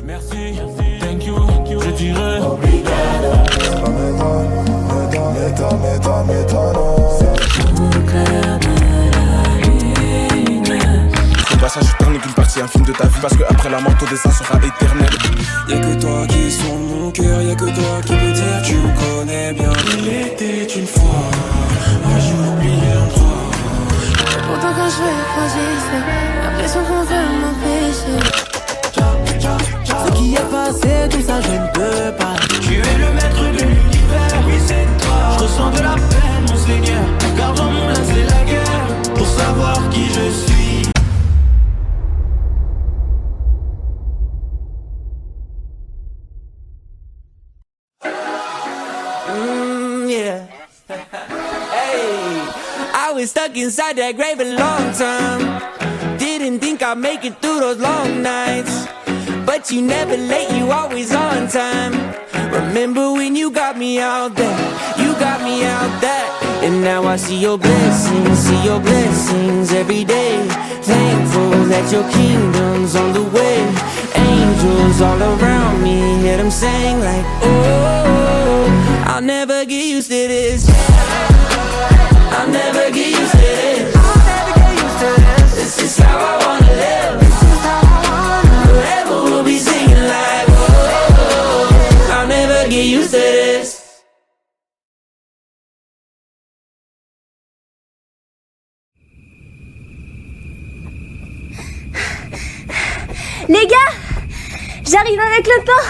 Merci, thank you, je dirais. Le passage du temps n'est qu'une partie infime de ta vie, parce que après la mort ton destin sera éternel. Y'a que toi qui sonde mon cœur, y'a que toi qui peux dire tu me connais bien. Il était une fois un jour oublié en toi. Pourtant quand je vais choisir, l'impression qu'on veut m'empêcher. Ce qui est passé, tout ça je ne peux pas. Tu es le maître de l'univers, oui c'est toi. Je ressens de la peine mon Seigneur, car dans mon âme c'est la guerre, pour savoir qui je suis. Yeah. Hey, I was stuck inside that grave a long time. Didn't think I'd make it through those long nights. But you never late, you always on time. Remember when you got me out there, you got me out there. And now I see your blessings every day. Thankful that your kingdom's on the way. Angels all around me, hear them saying like, oh, I'll never get used to this. I'll never get used to this. I'll never get used to this. This is how I wanna live. This is how I wanna. Forever we'll be singing like, oh, I'll never get used to this. Les gars, j'arrive avec le pain.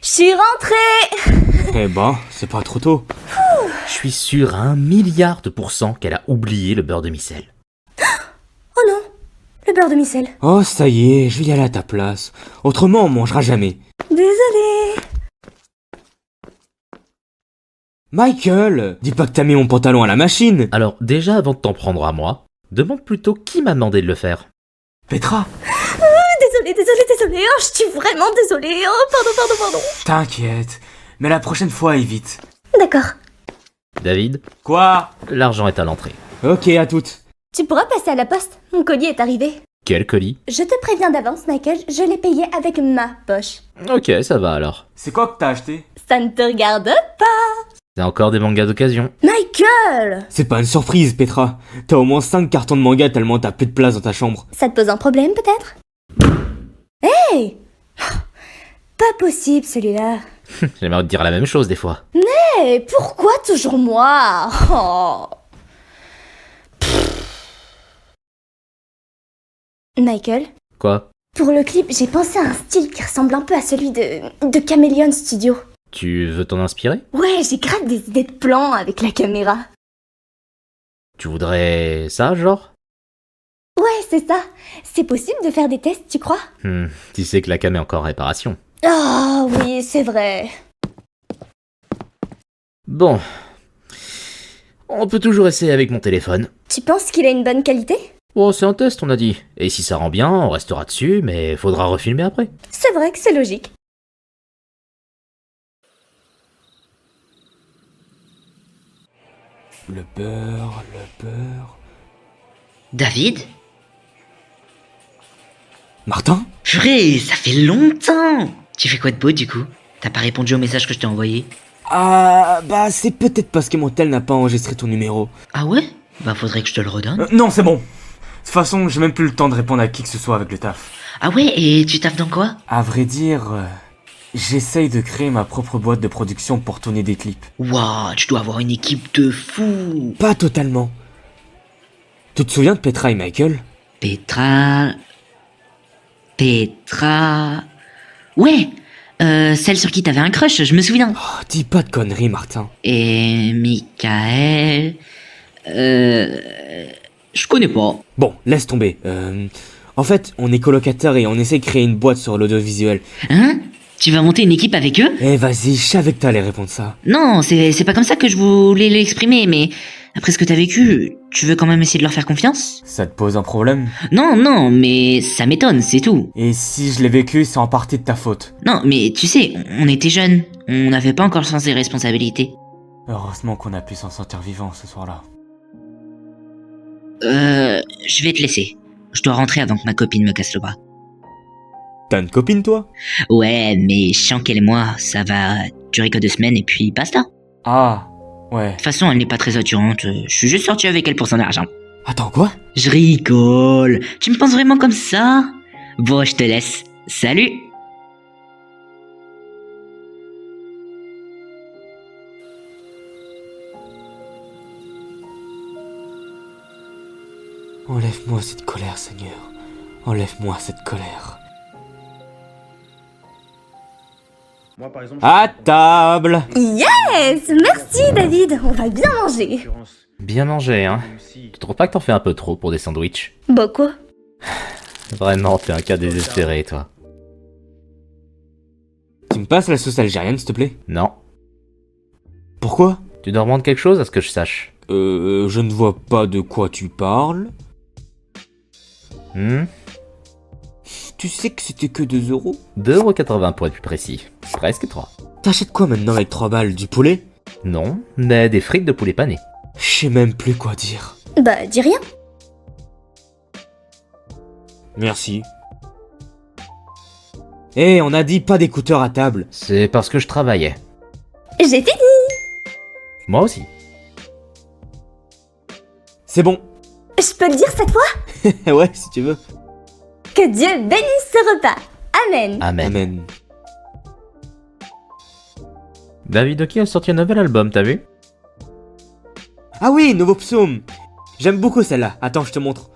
Je suis rentrée. Eh ben, c'est pas trop tôt. Je suis sûr à 1 milliard % qu'elle a oublié le beurre de micelle. Oh non, le beurre de micelle. Oh, ça y est, je vais y aller à ta place. Autrement, on mangera jamais. Désolée. Michael, dis pas que t'as mis mon pantalon à la machine. Alors déjà, avant de t'en prendre à moi, demande plutôt qui m'a demandé de le faire. Petra. Désolée. Oh, je suis vraiment désolée. Oh, pardon. T'inquiète, mais la prochaine fois, évite. D'accord. David, Quoi? l'argent est à l'entrée. Ok, à toutes. Tu pourras passer à la poste. Mon colis est arrivé. Quel colis? Je te préviens d'avance, Michael, je l'ai payé avec ma poche. Ok, ça va alors. C'est quoi que t'as acheté? Ça ne te regarde pas. C'est encore des mangas d'occasion. Michael! C'est pas une surprise, Petra. T'as au moins 5 cartons de manga tellement t'as plus de place dans ta chambre. Ça te pose un problème, peut-être? Hey! Pas possible, celui-là. J'aimerais te dire la même chose des fois. Hey, pourquoi toujours moi? Oh. Michael, Quoi? pour le clip, j'ai pensé à un style qui ressemble un peu à celui de Chameleon Studio. Tu veux t'en inspirer? Ouais, j'ai grave des idées de plans avec la caméra. Tu voudrais ça, genre? Ouais, c'est ça. C'est possible de faire des tests, tu crois? Tu sais que la cam est encore en réparation. Oh oui, c'est vrai. Bon. On peut toujours essayer avec mon téléphone. Tu penses qu'il a une bonne qualité? Oh, c'est un test, on a dit. Et si ça rend bien, on restera dessus, mais faudra refilmer après. C'est vrai que c'est logique. Le beurre. David? Martin? Purée, ça fait longtemps! Tu fais quoi de beau du coup? T'as pas répondu au message que je t'ai envoyé? Ah, bah c'est peut-être parce que mon tel n'a pas enregistré ton numéro. Ah ouais? Bah faudrait que je te le redonne. Non, c'est bon. De toute façon, j'ai même plus le temps de répondre à qui que ce soit avec le taf. Ah ouais, et tu taffes dans quoi? À vrai dire, j'essaye de créer ma propre boîte de production pour tourner des clips. Waouh, tu dois avoir une équipe de fous! Pas totalement. Tu te souviens de Petra et Michael? Petra... Ouais! Celle sur qui t'avais un crush, je me souviens. Oh, dis pas de conneries, Martin. Et Michael... Je connais pas. Bon, laisse tomber. En fait, on est colocataires et on essaie de créer une boîte sur l'audiovisuel. Hein? Tu vas monter une équipe avec eux? Eh vas-y, je savais que t'allais répondre ça. Non, c'est pas comme ça que je voulais l'exprimer, mais après ce que t'as vécu, tu veux quand même essayer de leur faire confiance? Ça te pose un problème? Non, mais ça m'étonne, c'est tout. Et si je l'ai vécu, c'est en partie de ta faute. Non, mais tu sais, on était jeunes, on n'avait pas encore le sens des responsabilités. Heureusement qu'on a pu s'en sortir vivant ce soir-là. Je vais te laisser. Je dois rentrer avant que ma copine me casse le bras. T'as une copine, toi? Ouais, mais je sens qu'elle et moi, ça va durer que 2 semaines et puis basta. Ah, ouais. De toute façon, elle n'est pas très attirante. Je suis juste sorti avec elle pour son argent. Attends, quoi? Je rigole. Tu me penses vraiment comme ça? Bon, je te laisse. Salut! Enlève-moi cette colère, Seigneur. Enlève-moi cette colère. Moi, par exemple, À table! Yes! Merci David, on va bien manger. Bien mangé, hein. Tu trouves pas que t'en fais un peu trop pour des sandwichs? Beaucoup. Vraiment, t'es un cas désespéré, toi. Tu me passes la sauce algérienne, s'il te plaît? Non. Pourquoi? Tu dois demander quelque chose à ce que je sache. Je ne vois pas de quoi tu parles. Tu sais que c'était que 2 euros? 2,80€ pour être plus précis. Presque 3. T'achètes quoi maintenant avec 3 balles? Du poulet? Non, mais des frites de poulet pané. Je sais même plus quoi dire. Bah, dis rien. Merci. Eh, on a dit pas d'écouteurs à table. C'est parce que je travaillais. J'ai fini. Moi aussi. C'est bon. Je peux le dire cette fois? Ouais, si tu veux. Que Dieu bénisse ce repas. Amen. Amen. Amen. David Oki a sorti un nouvel album, t'as vu? Ah oui, nouveau psaume. J'aime beaucoup celle-là. Attends, je te montre.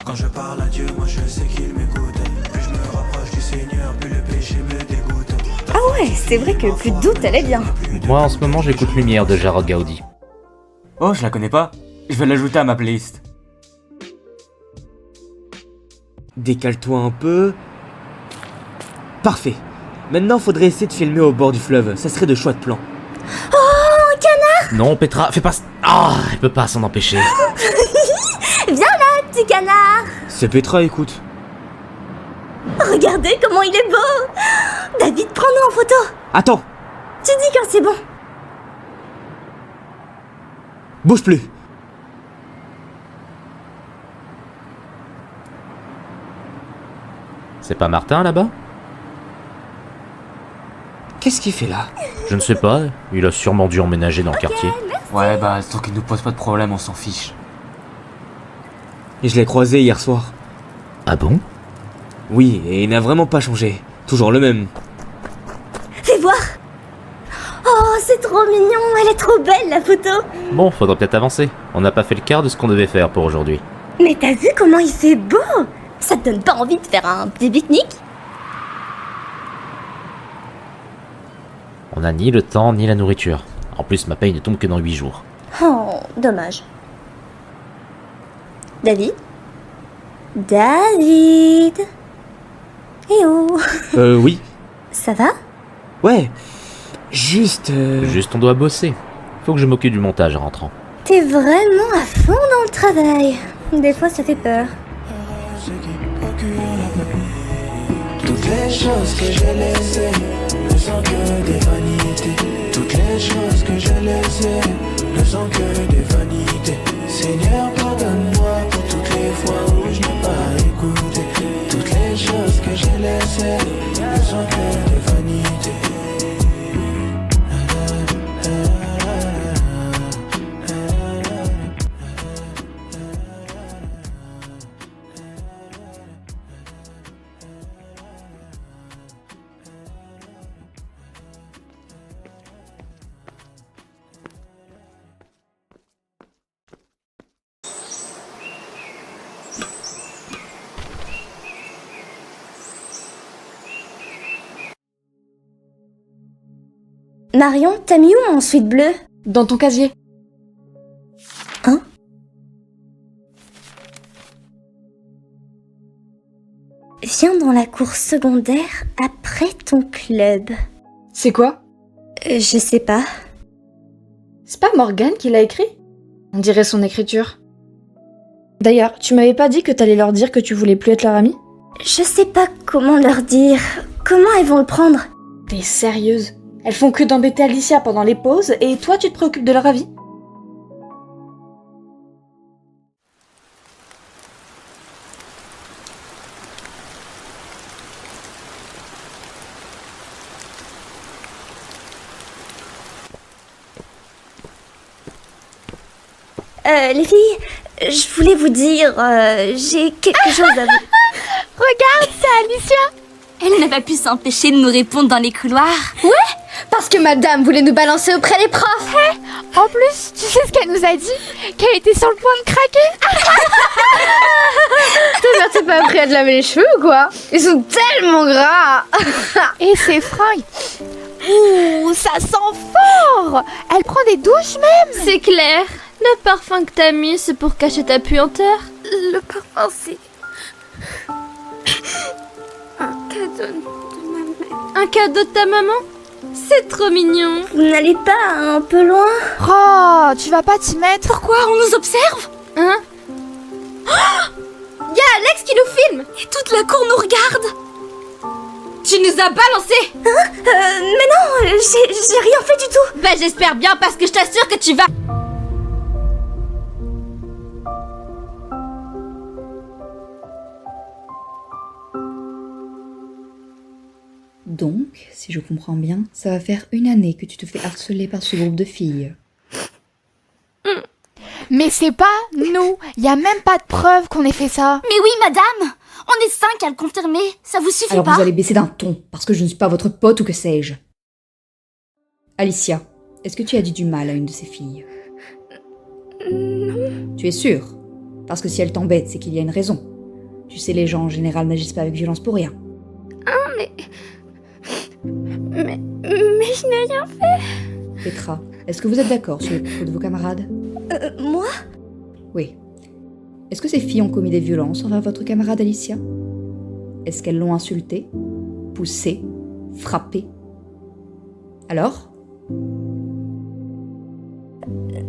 Quand je parle à Dieu, moi je sais qu'il m'écoute. Plus je me rapproche du Seigneur, plus le péché me dégoûte. Ah ouais, c'est vrai que plus de doute, elle est bien. Moi, en ce moment, j'écoute Lumière de Jarod Gaudi. Oh, je la connais pas. Je vais l'ajouter à ma playlist. Décale-toi un peu. Parfait. Maintenant, faudrait essayer de filmer au bord du fleuve. Ça serait de chouettes plans. Non, Petra, fais pas... Ah, elle peut pas s'en empêcher. Viens là, petit canard. C'est Petra, écoute. Regardez comment il est beau. David, prends-nous en photo. Attends, Tu dis quand c'est bon. bouge plus. C'est pas Martin, là-bas? Qu'est-ce qu'il fait là? Je ne sais pas, il a sûrement dû emménager dans le quartier. Ouais, bah, tant qu'il nous pose pas de problème, on s'en fiche. Et je l'ai croisé hier soir. Ah bon? Oui, et il n'a vraiment pas changé. Toujours le même. Fais voir. Oh, c'est trop mignon. Elle est trop belle, la photo. Bon, faudra peut-être avancer. On n'a pas fait le quart de ce qu'on devait faire pour aujourd'hui. Mais t'as vu comment il fait beau? Ça te donne pas envie de faire un petit pique-nique? On n'a ni le temps ni la nourriture. En plus, ma paye ne tombe que dans 8 jours. Oh, dommage. David? David? Eh oh. Oui. Ça va? Ouais. Juste... Juste, on doit bosser. Faut que je m'occupe du montage en rentrant. T'es vraiment à fond dans le travail. Des fois, ça fait peur. Toutes les choses que j'ai laissées ne sont que des vanités. Toutes les choses que j'ai laissées ne sont que des vanités. Seigneur, pardonne-moi pour toutes les fois où je n'ai pas écouté. Toutes les choses que j'ai laissées ne sont que des vanités. Marion, t'as mis où mon sweat bleu? Dans ton casier. Hein? Viens dans la cour secondaire après ton club. C'est quoi? Je sais pas. C'est pas Morgane qui l'a écrit? On dirait son écriture. D'ailleurs, tu m'avais pas dit que t'allais leur dire que tu voulais plus être leur amie? Je sais pas comment leur dire. Comment elles vont le prendre? T'es sérieuse? Elles font que d'embêter Alicia pendant les pauses et toi tu te préoccupes de leur avis. Les filles, je voulais vous dire, j'ai quelque chose à vous... Regarde, c'est Alicia. Elle n'a pas pu s'empêcher de nous répondre dans les couloirs. Parce que madame voulait nous balancer auprès des profs. En plus, tu sais ce qu'elle nous a dit? Qu'elle était sur le point de craquer. T'as pas appris à te laver les cheveux ou quoi? Ils sont tellement gras. Et ses fringues. Ouh, ça sent fort. Elle prend des douches même. C'est clair. Le parfum que t'as mis, c'est pour cacher ta puanteur. Le parfum, c'est... un cadeau de ma mère. Un cadeau de ta maman? C'est trop mignon. Vous n'allez pas un peu loin? Oh, tu vas pas t'y mettre? Pourquoi? On nous observe? Hein? Y'a Alex qui nous filme. Et toute la cour nous regarde. Tu nous as balancé. Mais non, j'ai rien fait du tout. Bah j'espère bien parce que je t'assure que tu vas... Donc, si je comprends bien, ça va faire 1 année que tu te fais harceler par ce groupe de filles. Mais c'est pas nous. Y a même pas de preuve qu'on ait fait ça. Mais oui, madame. On est 5 à le confirmer. Ça vous suffit Alors pas? vous allez baisser d'un ton, parce que je ne suis pas votre pote ou que sais-je. Alicia, est-ce que tu as dit du mal à une de ces filles? Non. Tu es sûre? Parce que si elle t'embête, c'est qu'il y a une raison. Tu sais, les gens en général n'agissent pas avec violence pour rien. Ah, mais je n'ai rien fait. Petra, est-ce que vous êtes d'accord sur les propos de vos camarades? Moi? Oui. Est-ce que ces filles ont commis des violences envers votre camarade Alicia? Est-ce qu'elles l'ont insultée, poussée, frappée? Alors?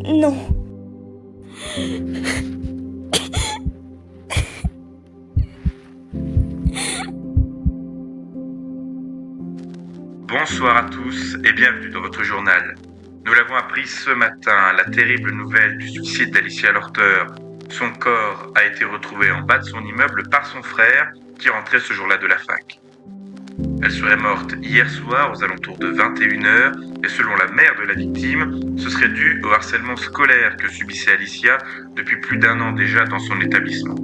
Non. Bonsoir à tous et bienvenue dans votre journal. Nous l'avons appris ce matin, la terrible nouvelle du suicide d'Alicia Lorter. Son corps a été retrouvé en bas de son immeuble par son frère qui rentrait ce jour-là de la fac. Elle serait morte hier soir aux alentours de 21h et selon la mère de la victime, ce serait dû au harcèlement scolaire que subissait Alicia depuis plus d'1 an déjà dans son établissement.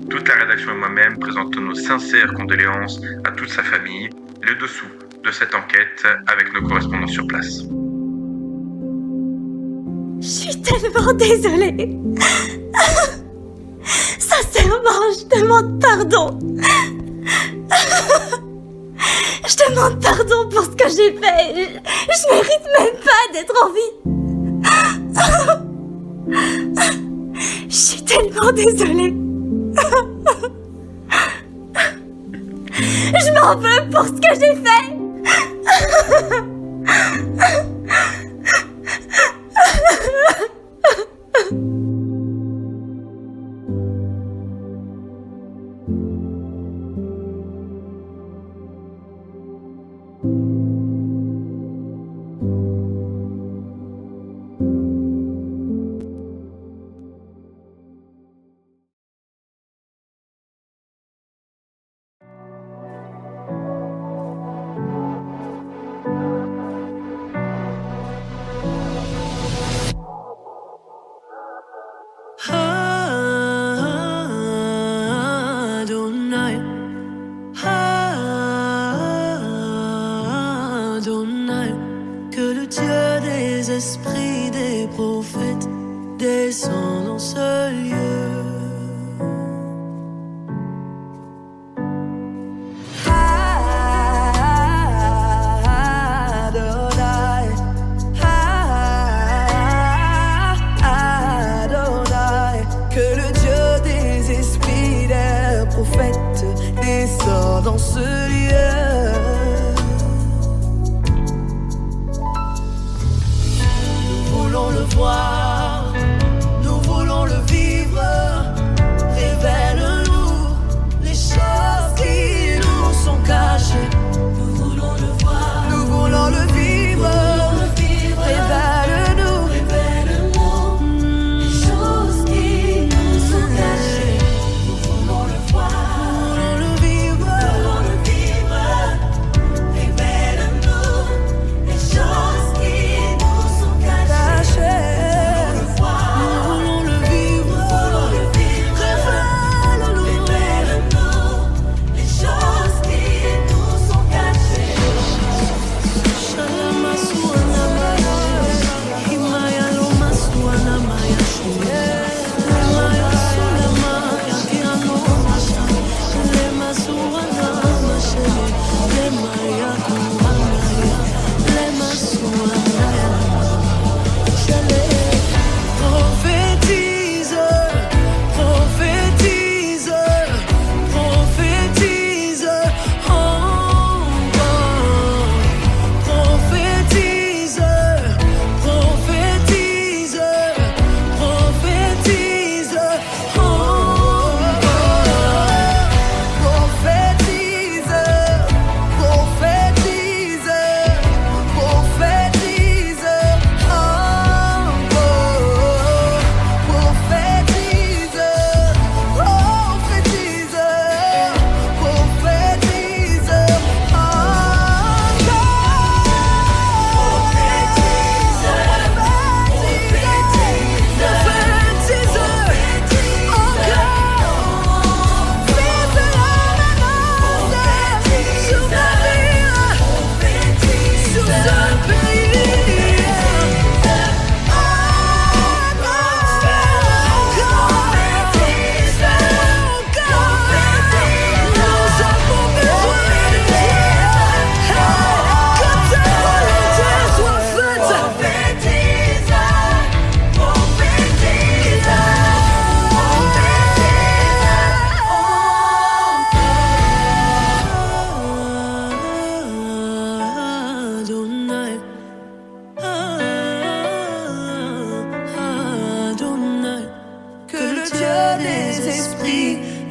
Toute la rédaction et moi-même présentons nos sincères condoléances à toute sa famille, le dessous de cette enquête avec nos correspondants sur place. Je suis tellement désolée. Sincèrement, je demande pardon. Je demande pardon pour ce que j'ai fait. Je mérite même pas d'être en vie. Je suis tellement désolée. Je m'en veux pour ce que j'ai fait. Que le Dieu des esprits, des prophètes descend dans ce lieu. Adonai, Adonai, que le Dieu des esprits, des prophètes descend dans ce lieu. Nous voulons le voir, nous voulons le vivre.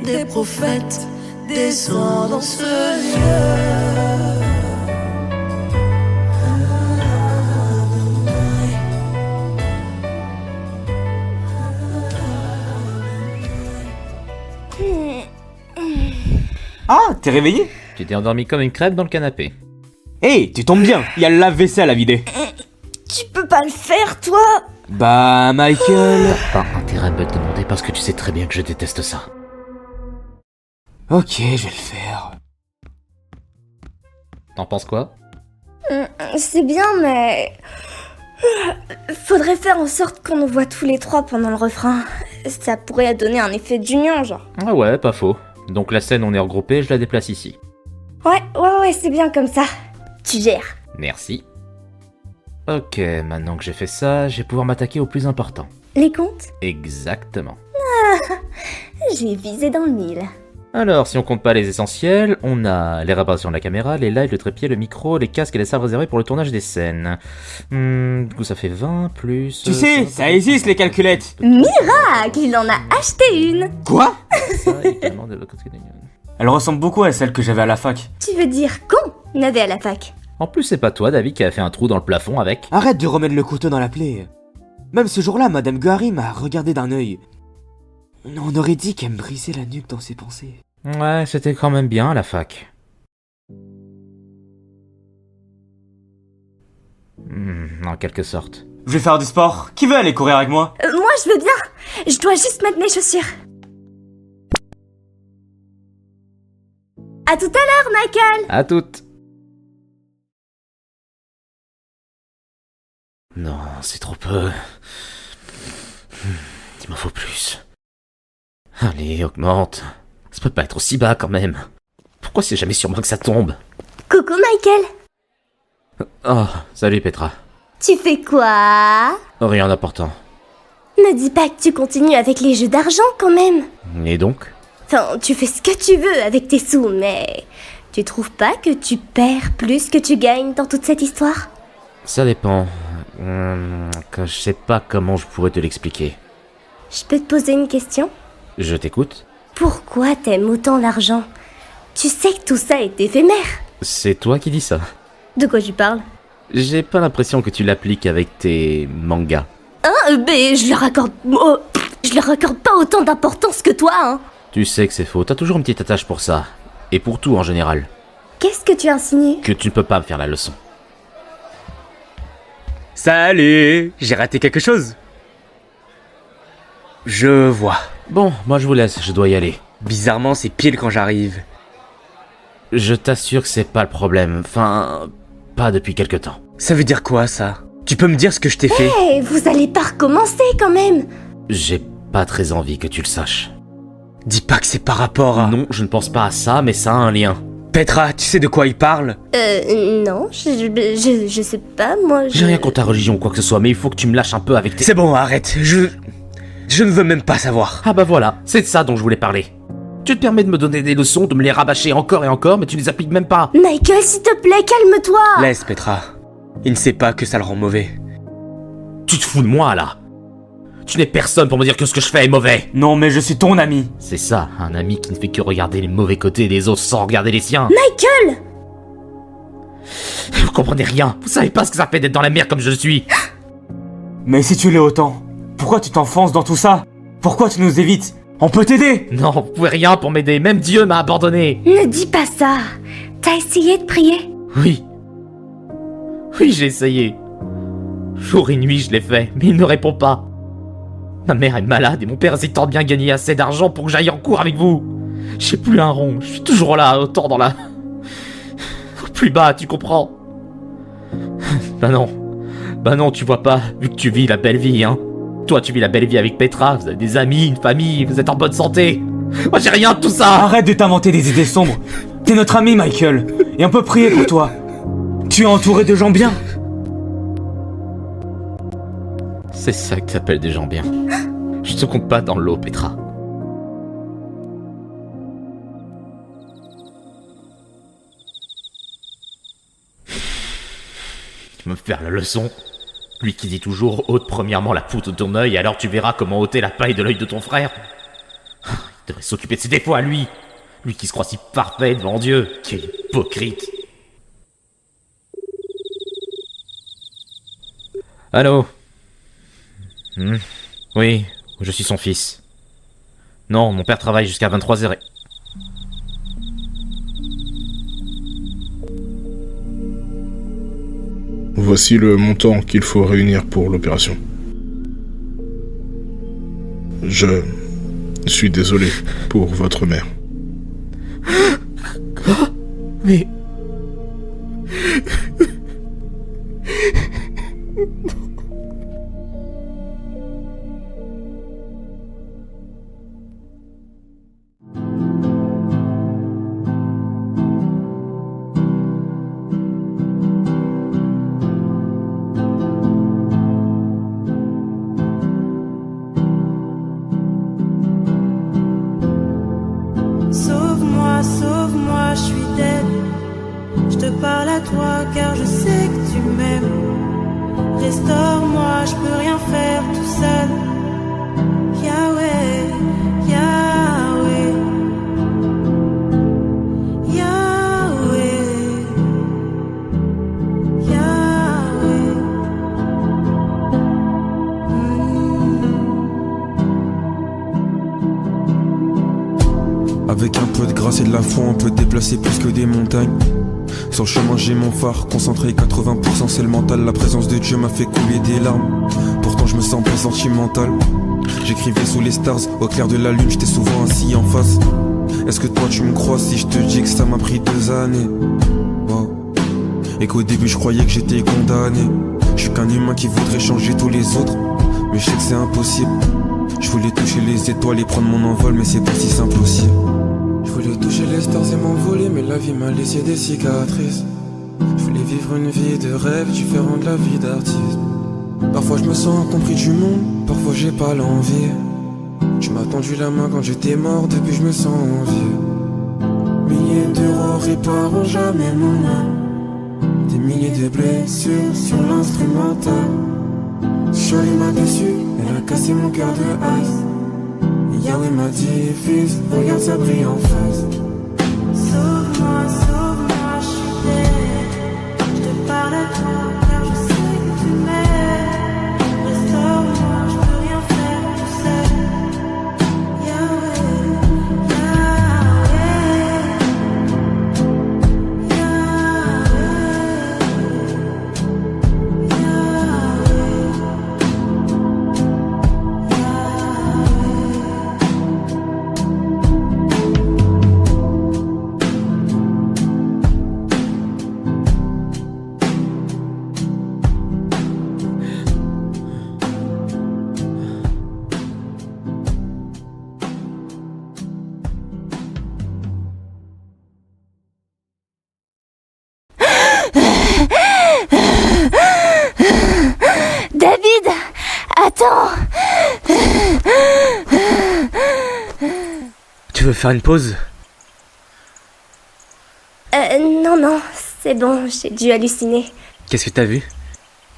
des prophètes descend dans ce lieu. Ah, t'es réveillé? Tu t'es endormi comme une crêpe dans le canapé. Hey, tu tombes bien, il y a le lave-vaisselle à vider. Tu peux pas le faire, toi? Bah, Michael... Pas intérêt de me le demander parce que tu sais très bien que je déteste ça. Ok, je vais le faire. T'en penses quoi? C'est bien, mais... Faudrait faire en sorte qu'on nous voit tous les trois pendant le refrain. Ça pourrait donner un effet d'union, genre. Ah ouais, pas faux. Donc la scène, on est regroupés, je la déplace ici. Ouais, c'est bien comme ça. Tu gères. Merci. Ok, maintenant que j'ai fait ça, je vais pouvoir m'attaquer au plus important. Les comptes? Exactement. J'ai visé dans le mille. Alors, si on compte pas les essentiels, on a les réparations de la caméra, les lights, le trépied, le micro, les casques et les salles réservées pour le tournage des scènes. Du coup, ça fait 20 plus... Tu sais, ça existe les calculettes. Miracle, il en a acheté une. Quoi? Ça, également de... Elle ressemble beaucoup à celle que j'avais à la fac. Tu veux dire qu'on avait à la fac? En plus, c'est pas toi, David, qui a fait un trou dans le plafond avec. Arrête de remettre le couteau dans la plaie. Même ce jour-là, Madame Guari m'a regardé d'un œil. On aurait dit qu'elle me brisait la nuque dans ses pensées. Ouais, c'était quand même bien à la fac. En quelque sorte. Je vais faire du sport. Qui veut aller courir avec moi? Moi, je veux bien. Je dois juste mettre mes chaussures. À tout à l'heure, Michael. À toutes. Non, c'est trop peu. Il m'en faut plus. Allez, augmente. Ça peut pas être aussi bas quand même. Pourquoi c'est jamais sur moi que ça tombe? Coucou, Michael. Oh, salut Petra. Tu fais quoi? Rien d'important. Me dis pas que tu continues avec les jeux d'argent quand même. Et donc? Enfin, tu fais ce que tu veux avec tes sous, mais... Tu trouves pas que tu perds plus que tu gagnes dans toute cette histoire? Ça dépend. Je sais pas comment je pourrais te l'expliquer. Je peux te poser une question? Je t'écoute. Pourquoi t'aimes autant l'argent? Tu sais que tout ça est éphémère. C'est toi qui dis ça. De quoi tu parles? J'ai pas l'impression que tu l'appliques avec tes mangas. Hein? Mais je leur accorde pas autant d'importance que toi, hein. Tu sais que c'est faux, t'as toujours une petite attache pour ça. Et pour tout en général. Qu'est-ce que tu insinues? Que tu ne peux pas me faire la leçon. Salut! J'ai raté quelque chose? Je vois. Bon, moi je vous laisse, je dois y aller. Bizarrement, c'est pile quand j'arrive. Je t'assure que c'est pas le problème. Enfin, pas depuis quelque temps. Ça veut dire quoi, ça? Tu peux me dire ce que je t'ai fait? Hé, vous allez pas recommencer quand même. J'ai pas très envie que tu le saches. Dis pas que c'est par rapport à... Non, je ne pense pas à ça, mais ça a un lien. Petra, tu sais de quoi il parle? Non, je sais pas, moi J'ai rien contre ta religion ou quoi que ce soit, mais il faut que tu me lâches un peu avec tes... C'est bon, arrête, je ne veux même pas savoir. Ah bah voilà, c'est de ça dont je voulais parler. Tu te permets de me donner des leçons, de me les rabâcher encore et encore, mais tu les appliques même pas. Michael, s'il te plaît, calme-toi. Laisse, Petra. Il ne sait pas que ça le rend mauvais. Tu te fous de moi, là? Tu n'es personne pour me dire que ce que je fais est mauvais. Non, mais je suis ton ami. C'est ça, un ami qui ne fait que regarder les mauvais côtés des autres sans regarder les siens. Michael! Vous comprenez rien. Vous savez pas ce que ça fait d'être dans la merde comme je suis. Mais si tu l'es autant, pourquoi tu t'enfonces dans tout ça? Pourquoi tu nous évites? On peut t'aider! Non, vous pouvez rien pour m'aider. Même Dieu m'a abandonné. Ne dis pas ça. T'as essayé de prier? Oui. Oui, j'ai essayé. Jour et nuit, je l'ai fait, mais il ne répond pas. Ma mère est malade et mon père essaie tant de bien gagner assez d'argent pour que j'aille en cours avec vous. J'ai plus un rond, je suis toujours là, autant dans la... Au plus bas, tu comprends? Bah non, tu vois pas, vu que tu vis la belle vie, hein. Toi, tu vis la belle vie avec Petra, vous avez des amis, une famille, vous êtes en bonne santé. Moi, j'ai rien de tout ça. Arrête de t'inventer des idées sombres. T'es notre ami, Michael, et on peut prier pour toi. Tu es entouré de gens bien. C'est ça que t'appelles des gens bien. Je te compte pas dans l'eau, Petra. Tu me faire la leçon? Lui qui dit toujours ôte premièrement la poutre de ton œil, alors tu verras comment ôter la paille de l'œil de ton frère. Il devrait s'occuper de ses défauts à lui. Lui qui se croit si parfait devant Dieu. Quel hypocrite. Allô? Oui, je suis son fils. Non, mon père travaille jusqu'à 23h. Voici le montant qu'il faut réunir pour l'opération. Je suis désolé pour votre mère. Mais... Sauve-moi, je suis dead. Je te parle à toi car je sais que tu m'aimes. Restaure-moi, je peux rien faire tout seul. Yahweh, Yahweh, Yahweh, Yahweh. Avec un peu de grâce et de la foi, on peut déplacer plus que des montagnes. Sur le chemin j'ai mon phare, concentré 80% c'est le mental. La présence de Dieu m'a fait couler des larmes. Pourtant je me sens pas sentimental. J'écrivais sous les stars, au clair de la lune, j'étais souvent assis en face. Est-ce que toi tu me crois si je te dis que ça m'a pris 2 années? Oh. Et qu'au début je croyais que j'étais condamné. Je suis qu'un humain qui voudrait changer tous les autres, mais je sais que c'est impossible. Je voulais toucher les étoiles et prendre mon envol, mais c'est pas si simple aussi. Je voulais toucher les stars et m'envoler, mais la vie m'a laissé des cicatrices. Je voulais vivre une vie de rêve différente de la vie d'artiste. Parfois je me sens incompris du monde, parfois j'ai pas l'envie. Tu m'as tendu la main quand j'étais mort, depuis je me sens vieux. Milliers d'euros répareront jamais mon âme. Des milliers de blessures sur l'instrumental. Shorty m'a déçu, elle a cassé mon cœur de ice. Yahweh m'a dit, fils, regarde ça brille en face. Sauve-moi, sauve-moi, je suis dead. Je te parle à toi car je sais que tu m'aimes. Restaure-moi, je peux rien faire tout seul. Yahweh, David, attends. Tu veux faire une pause? Non, c'est bon, j'ai dû halluciner. Qu'est-ce que t'as vu?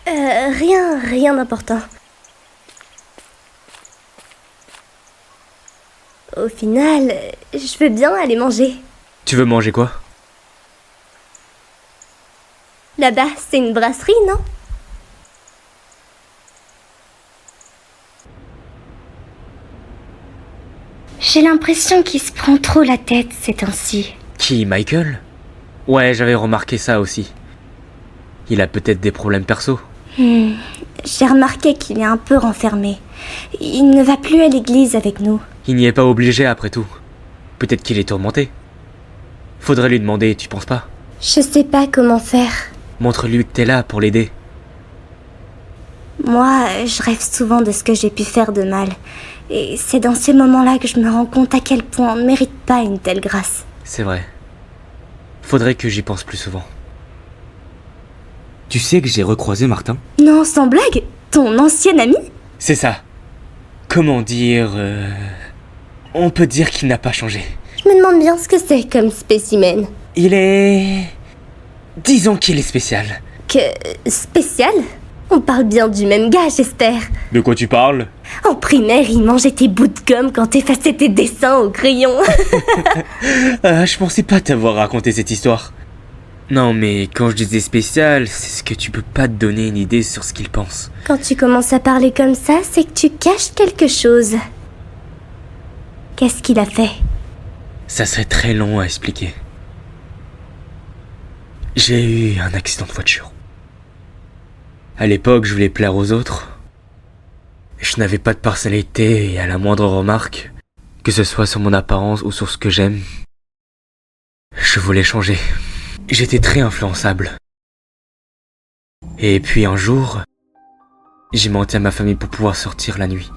Rien d'important. Au final, je veux bien aller manger. Tu veux manger quoi? Là-bas, c'est une brasserie, non? J'ai l'impression qu'il se prend trop la tête ces temps-ci. Qui, Michael? Ouais, j'avais remarqué ça aussi. Il a peut-être des problèmes perso. J'ai remarqué qu'il est un peu renfermé. Il ne va plus à l'église avec nous. Il n'y est pas obligé après tout. Peut-être qu'il est tourmenté. Faudrait lui demander, tu penses pas? Je sais pas comment faire. Montre-lui que t'es là pour l'aider. Moi, je rêve souvent de ce que j'ai pu faire de mal. Et c'est dans ces moments-là que je me rends compte à quel point on ne mérite pas une telle grâce. C'est vrai. Faudrait que j'y pense plus souvent. Tu sais que j'ai recroisé Martin? Non, sans blague? Ton ancien ami? C'est ça. Comment dire... On peut dire qu'il n'a pas changé. Je me demande bien ce que c'est comme spécimen. Il est... Disons qu'il est spécial. Que... spécial? On parle bien du même gars, j'espère. De quoi tu parles? En primaire, il mangeait tes bouts de gomme quand t'effaçais tes dessins au crayon. Je pensais pas t'avoir raconté cette histoire. Non, mais quand je disais spécial, c'est ce que tu peux pas te donner une idée sur ce qu'il pense. Quand tu commences à parler comme ça, c'est que tu caches quelque chose. Qu'est-ce qu'il a fait? Ça serait très long à expliquer. J'ai eu un accident de voiture. À l'époque, je voulais plaire aux autres. Je n'avais pas de personnalité et à la moindre remarque, que ce soit sur mon apparence ou sur ce que j'aime, je voulais changer. J'étais très influençable. Et puis un jour, j'ai menti à ma famille pour pouvoir sortir la nuit.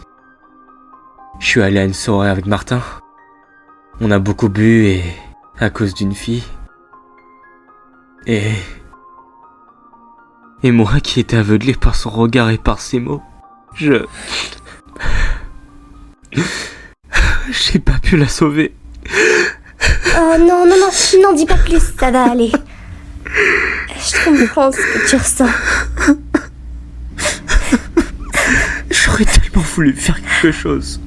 Je suis allé à une soirée avec Martin. On a beaucoup bu et à cause d'une fille. Et moi qui étais aveuglé par son regard et par ses mots, j'ai pas pu la sauver. Oh non, n'en dis pas plus, ça va aller. Je comprends ce que tu ressens. J'aurais tellement voulu faire quelque chose.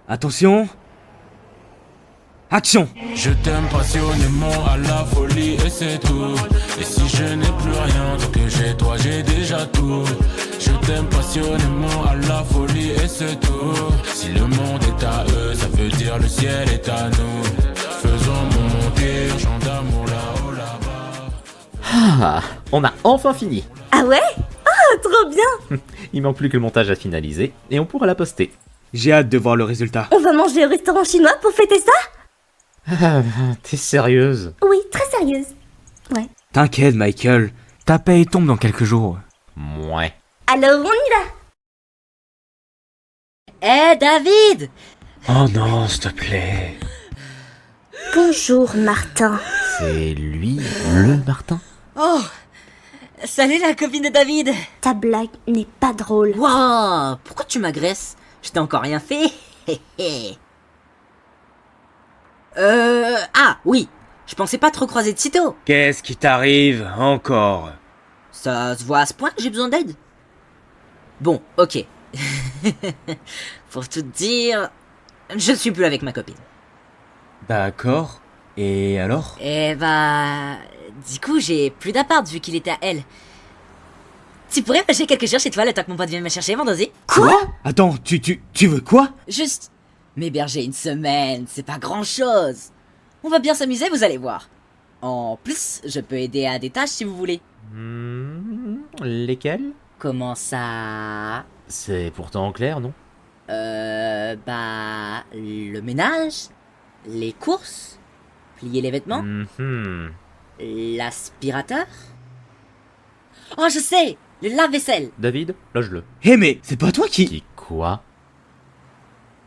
Attention. Action. Je t'aime passionnément à la folie et c'est tout. Et si je n'ai plus rien, tant que j'ai toi j'ai déjà tout. Je t'aime passionnément à la folie et c'est tout. Si le monde est à eux, ça veut dire le ciel est à nous. Faisons monter un chant d'amour là-haut là-bas. Ah, on a enfin fini. Ah ouais? Ah, trop bien. Il manque plus que le montage à finaliser et on pourra la poster. J'ai hâte de voir le résultat. On va manger au restaurant chinois pour fêter ça? T'es sérieuse? Oui, très sérieuse. Ouais. T'inquiète, Michael. Ta paye tombe dans quelques jours. Mouais. Alors on y va. David! Oh non, s'il te plaît. Bonjour, Martin. C'est lui, le Martin? Oh! Salut la copine de David! Ta blague n'est pas drôle. Wow! Pourquoi tu m'agresses? Je t'ai encore rien fait. Ah, oui. Je pensais pas te recroiser de sitôt. Qu'est-ce qui t'arrive encore? Ça se voit à ce point que j'ai besoin d'aide? Bon, ok. Pour tout te dire, je suis plus avec ma copine. D'accord. Et alors? Eh bah... Du coup, j'ai plus d'appart vu qu'il était à elle. Tu pourrais passer quelques jours chez toi le temps que mon pote vienne me chercher vendredi? Quoi? Attends, tu veux quoi? Juste m'héberger une semaine, c'est pas grand chose. On va bien s'amuser, vous allez voir. En plus, je peux aider à des tâches si vous voulez. Lesquelles? Comment ça? C'est pourtant clair, non? Bah... Le ménage, les courses, plier les vêtements, l'aspirateur. Oh, je sais! Le lave-vaisselle. David, loge-le. Hé, mais c'est pas toi qui... Quoi?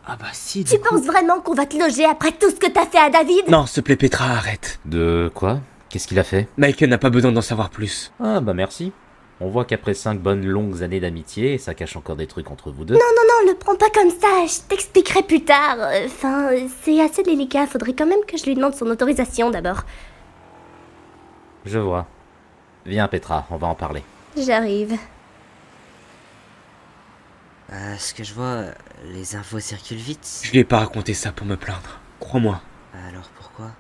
Ah bah si, Tu penses vraiment qu'on va te loger après tout ce que t'as fait à David? Non, s'il te plaît, Petra, arrête. De quoi? Qu'est-ce qu'il a fait? Michael n'a pas besoin d'en savoir plus. Ah bah merci. On voit qu'après 5 bonnes longues années d'amitié, ça cache encore des trucs entre vous deux. Non, le prends pas comme ça, je t'expliquerai plus tard. Enfin, c'est assez délicat, faudrait quand même que je lui demande son autorisation d'abord. Je vois. Viens Petra, on va en parler. J'arrive. Ce que je vois, les infos circulent vite. Je lui ai pas raconté ça pour me plaindre. Crois-moi. Alors pourquoi?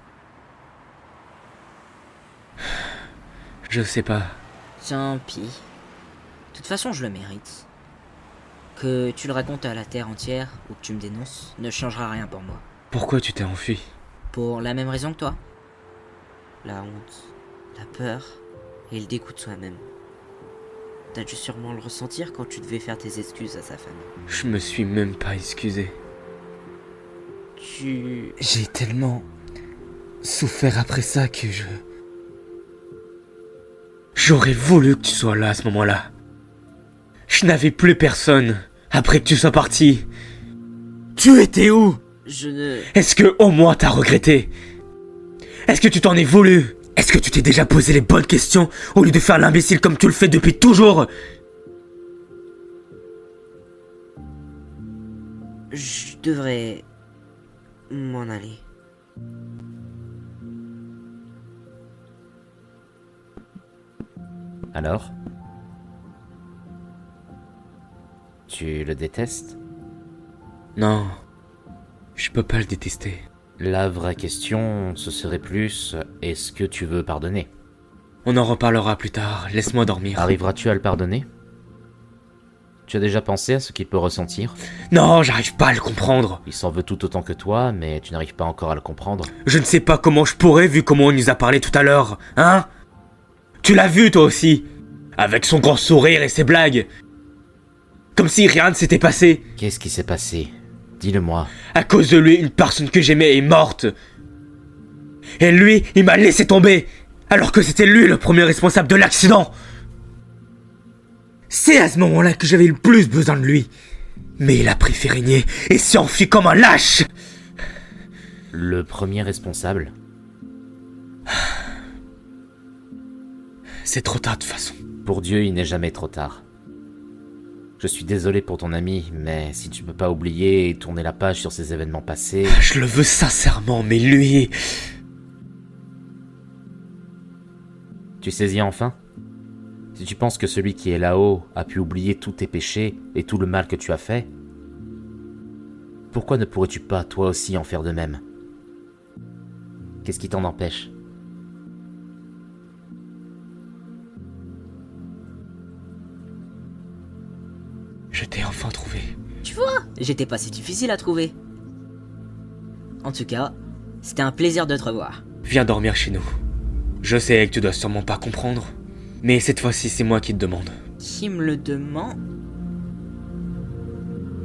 Je sais pas. Tant pis. De toute façon, je le mérite. Que tu le racontes à la terre entière ou que tu me dénonces ne changera rien pour moi. Pourquoi tu t'es enfui? Pour la même raison que toi. La honte, la peur et le dégoût de soi-même. T'as dû sûrement le ressentir quand tu devais faire tes excuses à sa famille. Je me suis même pas excusé. J'ai tellement souffert après ça que J'aurais voulu que tu sois là à ce moment-là. Je n'avais plus personne après que tu sois parti. Tu étais où? Est-ce que au moins t'as regretté? Est-ce que tu t'en es voulu? Est-ce que tu t'es déjà posé les bonnes questions au lieu de faire l'imbécile comme tu le fais depuis toujours? Je devrais m'en aller. Alors? Tu le détestes? Non, je peux pas le détester. La vraie question, ce serait plus, est-ce que tu veux pardonner? On en reparlera plus tard, laisse-moi dormir. Arriveras-tu à le pardonner? Tu as déjà pensé à ce qu'il peut ressentir? Non, j'arrive pas à le comprendre. Il s'en veut tout autant que toi, mais tu n'arrives pas encore à le comprendre. Je ne sais pas comment je pourrais, vu comment il nous a parlé tout à l'heure, hein? Tu l'as vu toi aussi? Avec son grand sourire et ses blagues. Comme si rien ne s'était passé. Qu'est-ce qui s'est passé? Dis-le-moi. À cause de lui, une personne que j'aimais est morte. Et lui, il m'a laissé tomber, alors que c'était lui le premier responsable de l'accident. C'est à ce moment-là que j'avais le plus besoin de lui. Mais il a préféré nier et s'est enfui comme un lâche. Le premier responsable? C'est trop tard de toute façon. Pour Dieu, il n'est jamais trop tard. Je suis désolé pour ton ami, mais si tu peux pas oublier et tourner la page sur ces événements passés... Je le veux sincèrement, mais lui... Tu saisis enfin? Si tu penses que celui qui est là-haut a pu oublier tous tes péchés et tout le mal que tu as fait, pourquoi ne pourrais-tu pas toi aussi en faire de même? Qu'est-ce qui t'en empêche? Je t'ai enfin trouvé. Tu vois, j'étais pas si difficile à trouver. En tout cas, c'était un plaisir de te revoir. Viens dormir chez nous. Je sais que tu dois sûrement pas comprendre, mais cette fois-ci c'est moi qui te demande. Qui me le demande?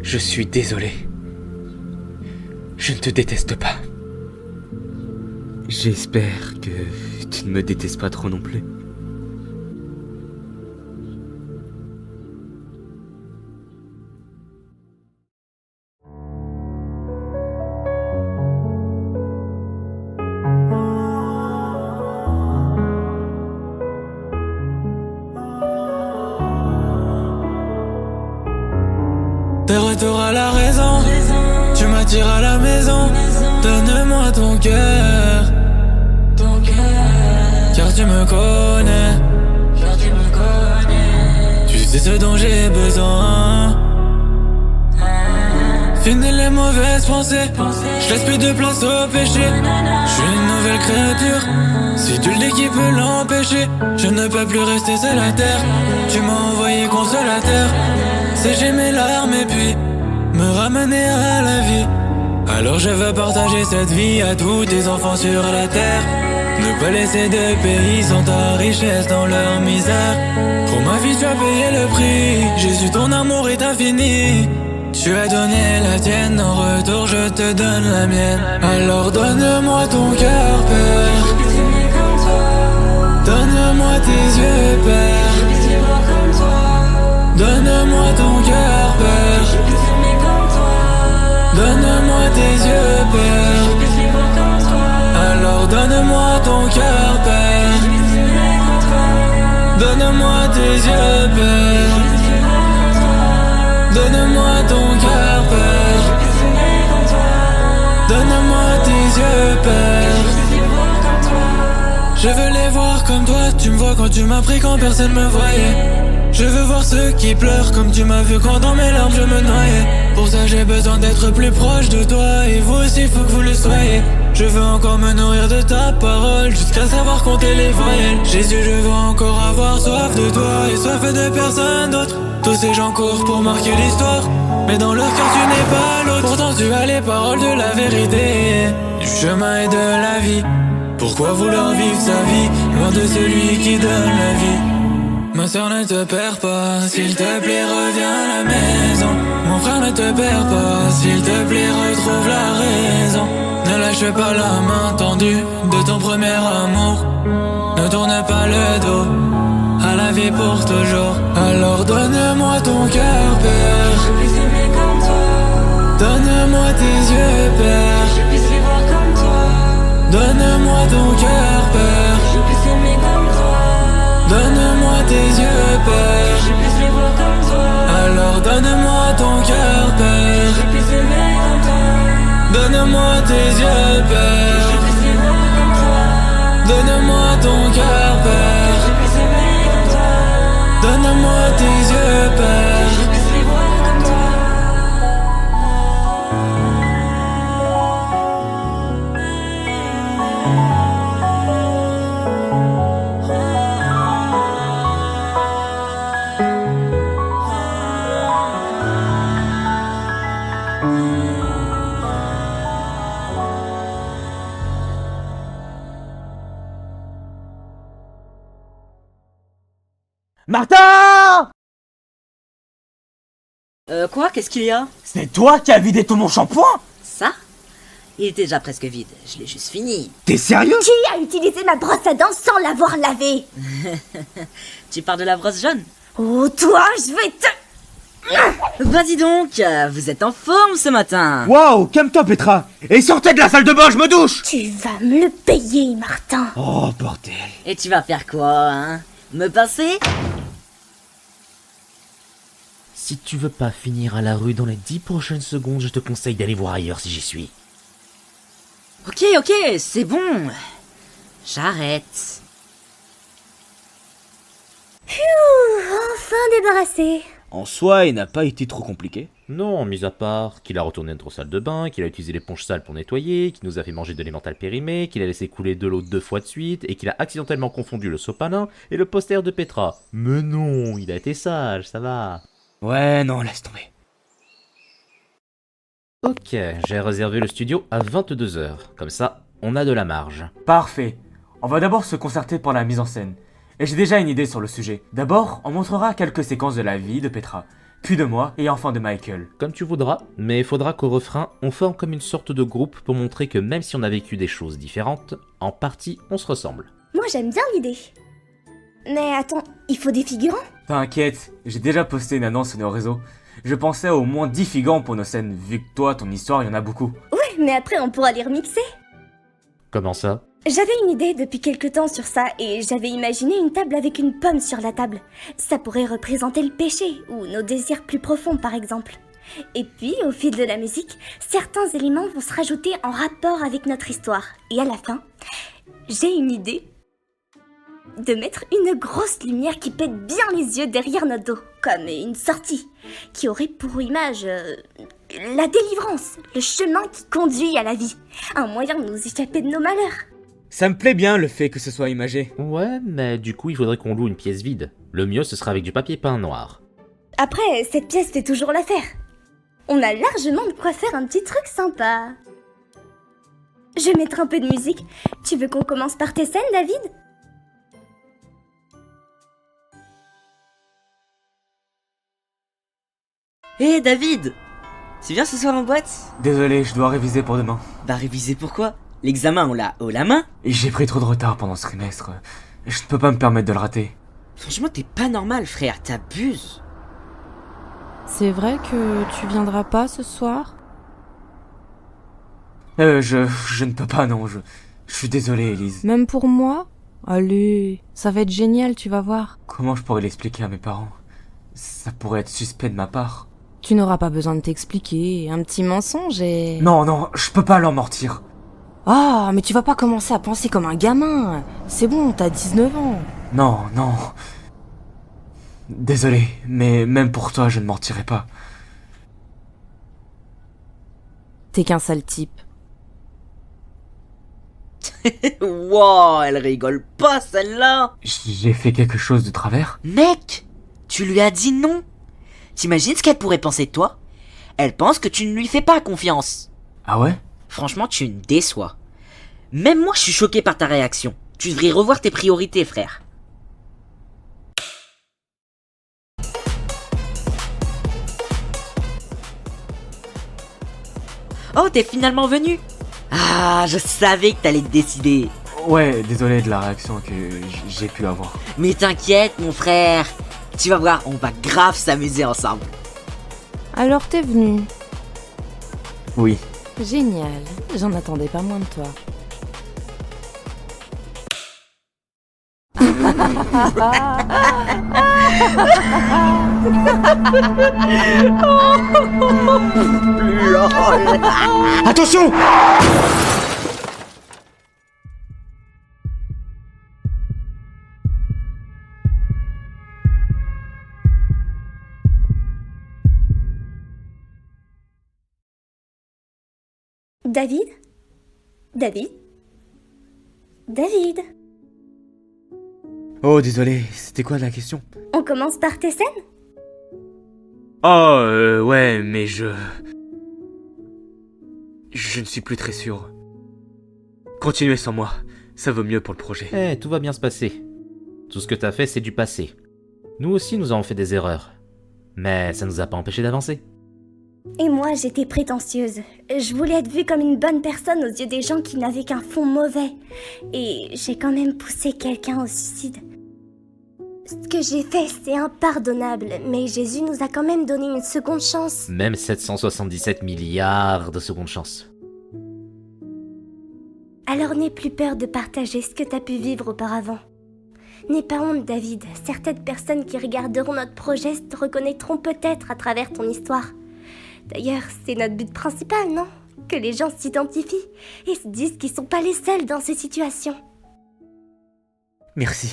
Je suis désolé. Je ne te déteste pas. J'espère que tu ne me détestes pas trop non plus. T'es retour à la raison, tu m'attires à la maison. Donne-moi ton cœur, car tu me connais, tu sais ce dont j'ai besoin. Fini les mauvaises pensées, je laisse plus de place au péché. Je suis une nouvelle créature, si tu le dis qui peut l'empêcher. Je ne peux plus rester seul à terre, tu m'as envoyé consolateur. Sécher mes larmes et puis me ramener à la vie. Alors je veux partager cette vie à tous tes enfants sur la terre. Ne pas laisser de pays sans ta richesse dans leur misère. Pour ma vie tu as payé le prix, Jésus ton amour est infini. Tu as donné la tienne, en retour je te donne la mienne. Alors donne-moi ton cœur Père, donne-moi tes yeux Père, donne-moi ton cœur Père, donne-moi tes yeux Père. Alors donne-moi ton cœur Père, donne-moi tes yeux Père, donne-moi ton cœur Père, donne-moi tes yeux Père. Je veux les voir comme toi, tu me vois quand tu m'as pris quand personne me voyait. Je veux voir ceux qui pleurent comme tu m'as vu quand dans mes larmes je me noyais. Pour ça j'ai besoin d'être plus proche de toi, et vous aussi faut que vous le soyez. Je veux encore me nourrir de ta parole, jusqu'à savoir compter les voyelles. Jésus, je veux encore avoir soif de toi, et soif de personne d'autre. Tous ces gens courent pour marquer l'histoire, mais dans leur cœur tu n'es pas l'autre. Pourtant tu as les paroles de la vérité, du chemin et de la vie. Pourquoi vouloir vivre sa vie, loin de celui qui donne la vie? Ma soeur ne te perds pas, s'il te plaît reviens à la maison. Mon frère ne te perd pas, s'il te plaît retrouve la raison. Ne lâche pas la main tendue de ton premier amour. Ne tourne pas le dos à la vie pour toujours. Alors donne-moi ton cœur Père, je puisse aimer comme toi. Donne-moi tes yeux Père, je puisse les voir comme toi. Donne-moi ton cœur Père, je puisse aimer comme toi. Donne-moi tes yeux Père, je puisse les voir comme toi. Alors donne-moi ton cœur Père, je puisse aimer comme toi. Donne-moi tes yeux Père, je puisse les voir comme toi. Donne-moi ton cœur Père, je puisse aimer comme toi. Martin! Quoi? Qu'est-ce qu'il y a? C'est toi qui as vidé tout mon shampoing? Ça? Il était déjà presque vide, je l'ai juste fini. T'es sérieux? Qui a utilisé ma brosse à dents sans l'avoir lavée? Tu parles de la brosse jaune? Oh, toi, je vais te... Bah dis donc, vous êtes en forme ce matin. Waouh, calme-toi Petra. Et sortez de la salle de bain, je me douche. Tu vas me le payer, Martin. Oh, bordel. Et tu vas faire quoi, hein? Me pincer? Si tu veux pas finir à la rue dans les 10 prochaines secondes, je te conseille d'aller voir ailleurs si j'y suis. Ok, c'est bon. J'arrête. Pfiou, enfin débarrassé. En soi, il n'a pas été trop compliqué. Non, mis à part qu'il a retourné notre salle de bain, qu'il a utilisé l'éponge sale pour nettoyer, qu'il nous a fait manger de l'emmental périmé, qu'il a laissé couler de l'eau 2 fois de suite, et qu'il a accidentellement confondu le sopalin et le poster de Petra. Mais non, il a été sage, ça va. Ouais, non, laisse tomber. Ok, j'ai réservé le studio à 22h. Comme ça, on a de la marge. Parfait. On va d'abord se concerter pour la mise en scène. Et j'ai déjà une idée sur le sujet. D'abord, on montrera quelques séquences de la vie de Petra, puis de moi et enfin de Michael. Comme tu voudras, mais il faudra qu'au refrain, on forme comme une sorte de groupe pour montrer que même si on a vécu des choses différentes, en partie, on se ressemble. Moi, j'aime bien l'idée. Mais attends, il faut des figurants? T'inquiète, j'ai déjà posté une annonce sur nos réseaux. Je pensais au moins 10 figurants pour nos scènes, vu que toi, ton histoire, il y en a beaucoup. Ouais, mais après, on pourra les remixer. Comment ça? J'avais une idée depuis quelque temps sur ça et j'avais imaginé une table avec une pomme sur la table. Ça pourrait représenter le péché ou nos désirs plus profonds par exemple. Et puis, au fil de la musique, certains éléments vont se rajouter en rapport avec notre histoire. Et à la fin, j'ai une idée de mettre une grosse lumière qui pète bien les yeux derrière notre dos, comme une sortie, qui aurait pour image la délivrance, le chemin qui conduit à la vie, un moyen de nous échapper de nos malheurs. Ça me plaît bien le fait que ce soit imagé. Ouais, mais du coup, il faudrait qu'on loue une pièce vide. Le mieux, ce sera avec du papier peint noir. Après, cette pièce fait toujours l'affaire. On a largement de quoi faire un petit truc sympa. Je vais mettre un peu de musique. Tu veux qu'on commence par tes scènes, David ? Hé David, tu viens ce soir en boîte? Désolé, je dois réviser pour demain. Bah réviser pourquoi? L'examen on l'a haut la main? J'ai pris trop de retard pendant ce trimestre. Je ne peux pas me permettre de le rater. Franchement t'es pas normal frère, t'abuses. C'est vrai que tu viendras pas ce soir? Je ne peux pas, non, je suis désolé, Elise. Même pour moi? Allez, ça va être génial, tu vas voir. Comment je pourrais l'expliquer à mes parents? Ça pourrait être suspect de ma part. Tu n'auras pas besoin de t'expliquer, un petit mensonge et... Non, je peux pas leur mentir. Ah, mais tu vas pas commencer à penser comme un gamin. C'est bon, t'as 19 ans. Non. Désolé, mais même pour toi, je ne mentirai pas. T'es qu'un sale type. Wow, elle rigole pas celle-là. J'ai fait quelque chose de travers? Mec, tu lui as dit non. T'imagines ce qu'elle pourrait penser de toi? Elle pense que tu ne lui fais pas confiance. Ah ouais? Franchement, tu me déçois. Même moi, je suis choqué par ta réaction. Tu devrais revoir tes priorités, frère. Oh, t'es finalement venu? Ah, je savais que t'allais te décider. Ouais, désolé de la réaction que j'ai pu avoir. Mais t'inquiète, mon frère. Tu vas voir, on va grave s'amuser ensemble. Alors t'es venu? Oui. Génial, j'en attendais pas moins de toi. Attention! David? Oh, désolé, c'était quoi la question? On commence par tes scènes? Oh, ouais, mais je ne suis plus très sûr. Continuez sans moi, ça vaut mieux pour le projet. Tout va bien se passer. Tout ce que t'as fait, c'est du passé. Nous aussi, nous avons fait des erreurs. Mais ça nous a pas empêché d'avancer. Et moi, j'étais prétentieuse. Je voulais être vue comme une bonne personne aux yeux des gens qui n'avaient qu'un fond mauvais. Et j'ai quand même poussé quelqu'un au suicide. Ce que j'ai fait, c'est impardonnable, mais Jésus nous a quand même donné une seconde chance. Même 777 milliards de secondes chances. Alors n'aie plus peur de partager ce que t'as pu vivre auparavant. N'aie pas honte, David. Certaines personnes qui regarderont notre projet te reconnaîtront peut-être à travers ton histoire. D'ailleurs, c'est notre but principal, non? Que les gens s'identifient et se disent qu'ils sont pas les seuls dans ces situations. Merci.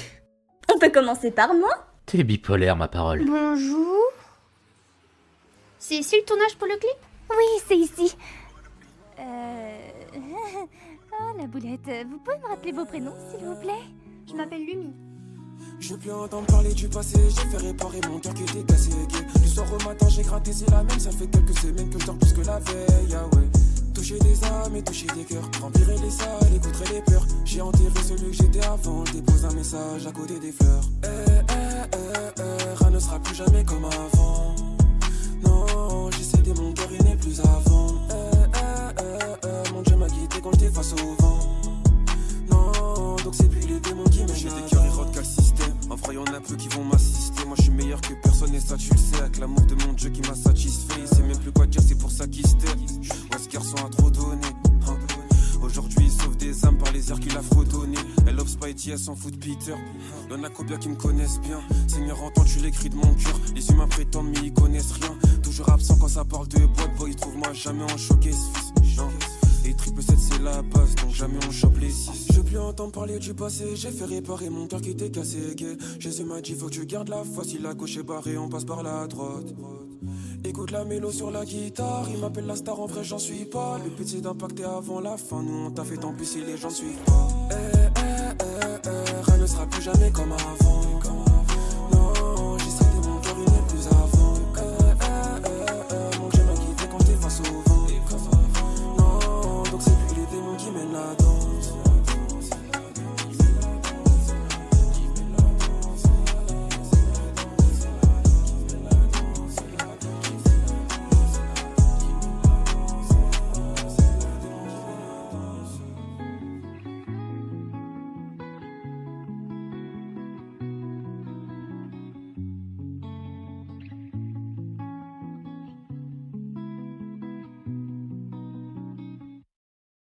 On peut commencer par moi? T'es bipolaire, ma parole. Bonjour. C'est ici le tournage pour le clip? Oui, c'est ici. Oh, la boulette. Vous pouvez me rappeler vos prénoms, s'il vous plaît? Je m'appelle Lumi. Je veux plus entendre parler du passé, j'ai fait réparer mon cœur qui était cassé. Du soir au matin, j'ai gratté, c'est la même. Ça fait quelques semaines que je dors plus que la veille, ah ouais. Toucher des âmes et toucher des cœurs, remplirai les salles, écouterai les pleurs. J'ai enterré celui que j'étais avant, je dépose un message à côté des fleurs. Rien ne sera plus jamais comme avant. Non, j'ai cédé mon cœur, il n'est plus avant. Mon Dieu m'a quitté quand j'étais face au vent. Non, donc c'est plus les démons qui me J'ai des cœurs et qu'à le système. En vrai, y'en a peu qui vont m'assister. Moi, je suis meilleur que personne et ça, tu le sais. Avec l'amour de mon Dieu qui m'a satisfait. Il sait même plus quoi dire, c'est pour ça qu'il se tait. Ouais, ce garçon a trop donné. Aujourd'hui, il sauve des âmes par les airs qu'il a fredonné. Elle love Spidey, elle s'en fout de Peter. Y'en a combien qui me connaissent bien. Seigneur, entends-tu les cris de mon cœur? Les humains prétendent, mais ils connaissent rien. Toujours absent quand ça parle de boîte, boy. Trouve-moi jamais en choqué, ce fils. Non. Et triple 7 c'est la base, donc jamais on chope les 6. Je veux plus entendre parler du passé, j'ai fait réparer mon cœur qui était cassé, gay. Jésus m'a dit faut que tu gardes la foi, si la gauche est barrée on passe par la droite. Écoute la mélo sur la guitare, il m'appelle la star, en vrai j'en suis pas. Le but c'est d'impacter avant la fin, nous on t'a fait tant plus si les gens suivent pas. Rien ne sera plus jamais comme avant. Non, j'ai cédé mon cœur, il n'est plus avant. Mon Dieu m'a quitté quand j'étais face au vent. Donc c'est plus les démons qui mènent là-dedans.